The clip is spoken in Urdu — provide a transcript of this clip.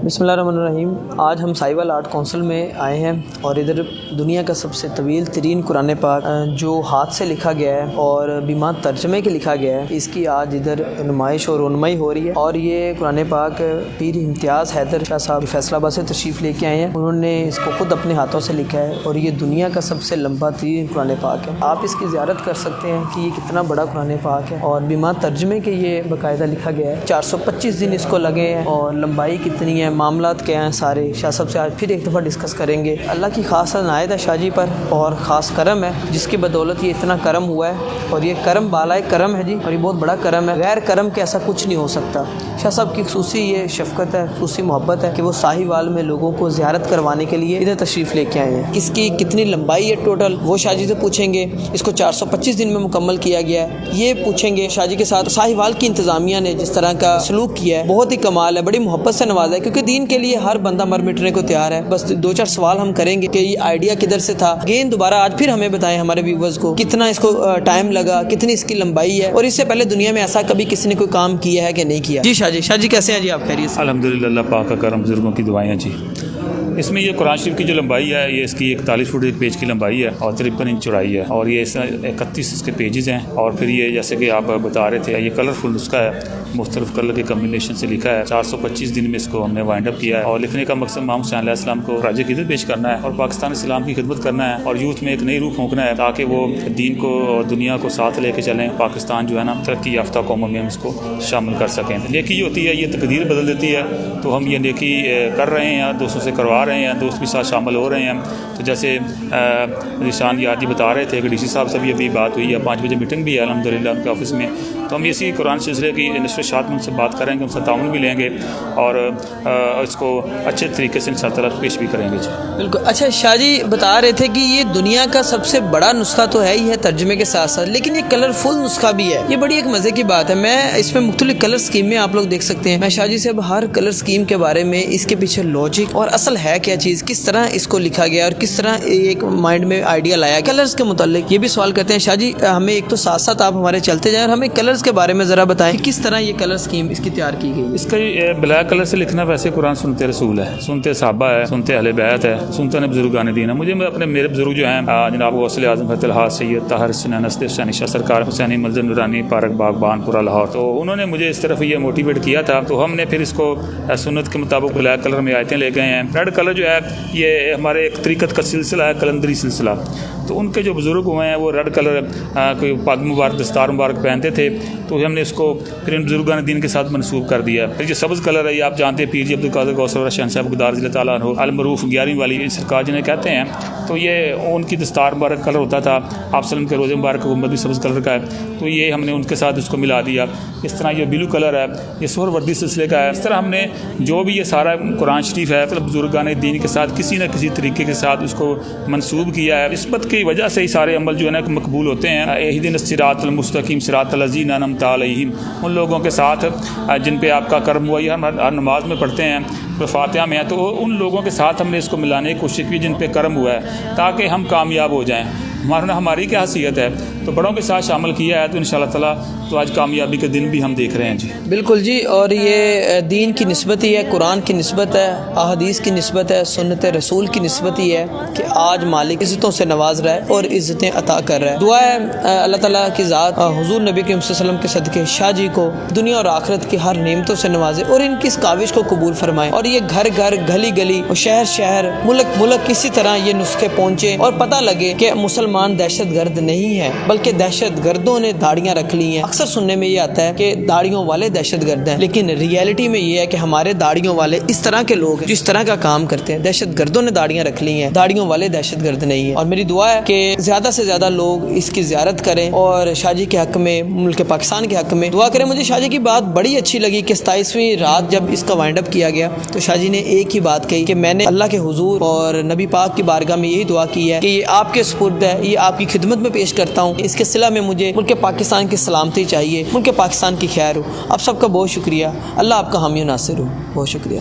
بسم اللہ الرحمن الرحیم۔ آج ہم سائیوال آرٹ کونسل میں آئے ہیں اور ادھر دنیا کا سب سے طویل ترین قرآن پاک جو ہاتھ سے لکھا گیا ہے اور بیمار ترجمے کے لکھا گیا ہے، اس کی آج ادھر نمائش اور رونمائی ہو رہی ہے۔ اور یہ قرآن پاک پیر امتیاز حیدر شاہ صاحب فیصل آباد سے تشریف لے کے آئے ہیں۔ انہوں نے اس کو خود اپنے ہاتھوں سے لکھا ہے اور یہ دنیا کا سب سے لمبا ترین قرآن پاک ہے۔ آپ اس کی زیارت کر سکتے ہیں کہ یہ کتنا بڑا قرآن پاک ہے اور بیمار ترجمے کے یہ باقاعدہ لکھا گیا ہے۔ 425 دن اس کو لگے ہیں اور لمبائی کتنی ہے، معاملات کیا ہیں، سارے شاہ صاحب سے آج پھر ایک دفعہ ڈسکس کریں گے۔ اللہ کی خاص عنایت ہے شاہ جی پر اور خاص کرم ہے جس کی بدولت یہ اتنا کرم ہوا ہے، اور یہ کرم بالائے کرم ہے جی، اور یہ بہت بڑا کرم ہے۔ غیر کرم کے ایسا کچھ نہیں ہو سکتا۔ شاہ صاحب کی خصوصی یہ شفقت ہے، خصوصی محبت ہے کہ وہ ساہیوال میں لوگوں کو زیارت کروانے کے لیے ادھر تشریف لے کے آئے ہیں۔ اس کی کتنی لمبائی ہے ٹوٹل وہ شاہ جی سے پوچھیں گے۔ اس کو 425 دن میں مکمل کیا گیا ہے، یہ پوچھیں گے شاہ جی کے ساتھ۔ ساہیوال کی انتظامیہ نے جس طرح کا سلوک کیا ہے بہت ہی کمال ہے، بڑی محبت سے نوازا ہے، کیونکہ دین کے لیے ہر بندہ مر مٹنے کو تیار ہے۔ بس 2-4 سوال ہم کریں گے کہ یہ آئیڈیا کدھر سے تھا، اگین دوبارہ آج پھر ہمیں بتائیں ہمارے ویورز کو کتنا اس کو ٹائم لگا، کتنی اس کی لمبائی ہے، اور اس سے پہلے دنیا میں ایسا کبھی کسی نے کوئی کام کیا ہے کہ نہیں کیا۔ جی شاہ جی کیسے ہیں جی آپ؟ خیریت سے؟ الحمدللہ، اللہ پاک کا کرم، بزرگوں کی دعائیں جی۔ اس میں یہ قرآن شریف کی جو لمبائی ہے یہ اس کی 41 فٹ ایک پیج کی لمبائی ہے اور 53 انچ چوڑائی ہے، اور یہ 31 اس کے پیجز ہیں۔ اور پھر یہ جیسے کہ آپ بتا رہے تھے یہ کلرفل نسخہ ہے، مختلف کلر کے کمبینیشن سے لکھا ہے۔ 425 دن میں اس کو ہم نے وائنڈ اپ کیا ہے، اور لکھنے کا مقصد محمد حسین علیہ السلام کو پروجیکٹ ادھر پیش کرنا ہے اور پاکستان اسلام کی خدمت کرنا ہے اور یوتھ میں ایک نئی روح پھونکنا ہے تاکہ وہ دین کو اور دنیا کو ساتھ لے کے چلیں۔ پاکستان جو ہے نا ترقی یافتہ قوموں میں ہم اس کو شامل کر سکیں۔ نیکی ہوتی ہے یہ تقدیر بدل دیتی ہے، تو ہم یہ نیکی کر رہے ہیں، دوستوں سے کروا رہے ہیں، دوست بھی ساتھ شامل ہو رہے ہیں۔ تو جیسے نشان یادی بتا رہے تھے کہ ڈی سی صاحب سے بھی ابھی بات ہوئی ہے، 5 بجے میٹنگ بھی ہے الحمدللہ ان کے آفس میں، تو ہم اسی قرآن سلسلے کی نشر اشاعت میں ان سے بات کریں گے، ان سے تعاون بھی لیں گے اور اس کو اچھے طریقے سے انشاء اللہ پیش بھی کریں گے جی۔ بالکل۔ اچھا شاہ جی بتا رہے تھے کہ یہ دنیا کا سب سے بڑا نسخہ تو ہے ہی ہے ترجمے کے ساتھ ساتھ، لیکن یہ کلرفل نسخہ بھی ہے، یہ بڑی ایک مزے کی بات ہے۔ میں اس میں مختلف کلر اسکیم میں آپ لوگ دیکھ سکتے ہیں، میں شاہ جی سے اب ہر کلر اسکیم کے بارے میں، اس کے پیچھے لاجک اور اصل ہے کیا چیز، کس طرح اس کو لکھا گیا اور کس طرح ایک مائنڈ میں آئیڈیا لایا۔ کلرز کے متعلق یہ بھی سوال کرتے ہیں شاہ جی، ہمیں ایک تو ساتھ ساتھ آپ ہمارے چلتے جائیں اور ہمیں کلرز کے بارے میں ذرا بتائیں کہ کس طرح یہ کلر اسکیم اس کی تیار کی گئی۔ اس کا بلیک کلر سے لکھنا ویسے قرآن سنتے رسول ہے، سنتے صحابہ ہے، سنتے اہل بیت ہے، سنتے نے بزرگان دین ہے۔ مجھے میرے بزرگ جو ہیں جناب غوث اعظم فتح الحاج سید طاہر حسین اسد حسینی شاہ سرکار، حسینی منظر نورانی پارک باغبان پورا لاہور، تو انہوں نے مجھے اس طرف یہ موٹیویٹ کیا تھا، تو ہم نے پھر اس کو سنت کے مطابق بلیک کلر میں آیتیں لے گئے ہیں۔ ریڈ کلر جو ہے یہ ہمارے ایک طریقت کا سلسلہ ہے، کلندری سلسلہ، تو ان کے جو بزرگ ہوئے ہیں وہ ریڈ کلر کوئی پگ مبارک دستار مبارک پہنتے تھے، تو ہم نے اس کو پھر ان بزرگان دین کے ساتھ منسوب کر دیا۔ پھر جو سبز کلر ہے یہ آپ جانتے ہیں پیر جی عبد القادر غوث شہن صاحب گدار رضی اللہ تعالیٰ عنہ المعروف 11ویں والی سرکار جنہیں کہتے ہیں، تو یہ ان کی دستار مبارک کلر ہوتا تھا۔ آپ وسلم کے روزے مبارک حکومت بھی سبز کلر کا ہے، تو یہ ہم نے ان کے ساتھ اس کو ملا دیا۔ اس طرح یہ بلو کلر ہے، یہ سہر وردی سلسلے کا ہے۔ اس طرح ہم نے جو بھی یہ سارا قرآن شریف ہے بزرگان دین کے ساتھ کسی نہ کسی طریقے کے ساتھ اس کو منسوب کیا ہے۔ نسبت کی وجہ سے ہی سارے عمل جو ہے نا مقبول ہوتے ہیں۔ اہدنا الصراط المستقیم صراط الذین انعمت علیہم، ان لوگوں کے ساتھ جن پہ آپ کا کرم ہوا، یہ ہم ہر نماز میں پڑھتے ہیں، فاتحہ میں ہے، تو ان لوگوں کے ساتھ ہم نے اس کو ملانے کی کوشش کی جن پہ کرم ہوا ہے تاکہ ہم کامیاب ہو جائیں۔ ہماری کیا حیثیت ہے، تو بڑوں کے ساتھ شامل کیا ہے، تو انشاءاللہ تعالیٰ تو آج کامیابی کے دن بھی ہم دیکھ رہے ہیں جی۔ بالکل جی، اور یہ دین کی نسبت ہی ہے، قرآن کی نسبت ہے، احادیث کی نسبت ہے، سنت رسول کی نسبت ہی ہے کہ آج مالک عزتوں سے نواز رہا ہے اور عزتیں عطا کر رہا ہے۔ دعا ہے اللہ تعالیٰ کی ذات حضور نبی کریم صلی اللہ علیہ وسلم کے صدقے شاہ جی کو دنیا اور آخرت کی ہر نعمتوں سے نوازے اور ان کی اس کاوش کو قبول فرمائے، اور یہ گھر گھر گلی گلی اور شہر شہر ملک ملک کسی طرح یہ نسخے پہنچے اور پتہ لگے کہ مسلمان دہشت گرد نہیں ہے بلکہ دہشت گردوں نے داڑیاں رکھ لی ہیں۔ اکثر سننے میں یہ آتا ہے کہ داڑیوں والے دہشت گرد ہیں، لیکن ریئلٹی میں یہ ہے کہ ہمارے داڑیوں والے اس طرح کے لوگ ہیں جو اس طرح کا کام کرتے ہیں۔ دہشت گردوں نے داڑیاں رکھ لی ہیں، داڑیوں والے دہشت گرد نہیں ہیں۔ اور میری دعا ہے کہ زیادہ سے زیادہ لوگ اس کی زیارت کریں اور شاہ جی کے حق میں، ملک پاکستان کے حق میں دعا کریں۔ مجھے شاہ جی کی بات بڑی اچھی لگی کہ 27ویں رات جب اس کا وائنڈ اپ کیا گیا تو شاہ جی نے ایک ہی بات کہی کہ میں نے اللہ کے حضور اور نبی پاک کی بارگاہ میں یہی دعا کی ہے کہ یہ آپ کے سپرد ہے، یہ آپ کی خدمت میں پیش کرتا ہوں، اس کے صلہ میں مجھے ملک پاکستان کی سلامتی چاہیے، ملک پاکستان کی خیر ہو۔ آپ سب کا بہت شکریہ، اللہ آپ کا حامی و ناصر ہو، بہت شکریہ۔